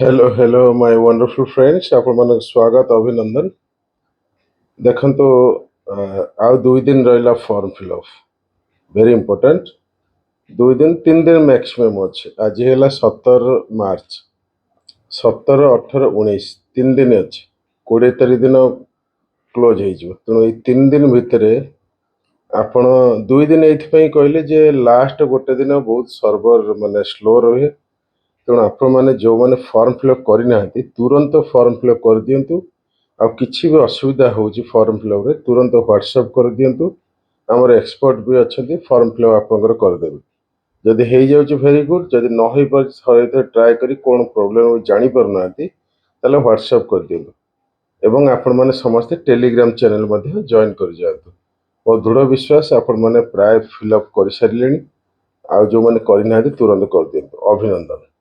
Hello my wonderful friends आपण मानक स्वागत अभिनंदन देखंतु आउ 2 दिन रहिला फॉर्म फिलअप वेरी इंपोर्टेंट 2 दिन 3 दिन मैक्सिमम अच्छे आज है 17 मार्च 17 18 19 3 दिन अच्छे 20 तारीख दिन क्लोज हो तेणु ये 3 दिन भितर आपण 2 दिन ये कहले जे लास्ट गोटे दिन बहुत सर्वर माने स्लो रहे तेणु आपण मैंने जो मैंने फॉर्म फिलअप करना तुरंत फॉर्म फिलअप कर दिंतु आ किसी भी असुविधा हो फॉर्म फिलअप रे तुरंत व्हाट्सएप कर दिंतु आमर एक्सपर्ट भी अच्छा फॉर्म फिलअप आपंकर करदेवे जदि हो जाऊँ भेरी गुड जदि न हो पारे ट्राए करी कौन प्रोब्लेम जापर ना व्हाट्सएप कर दिंतु एवं आपण मैंने समस्ते टेलीग्राम चैनल जॉइन कर जातु मो दृढ़ विश्वास आपण मैंने प्राय फिलअप कर सारे आ जो मैंने करना तुरंत कर दिंतु अभिनंदन।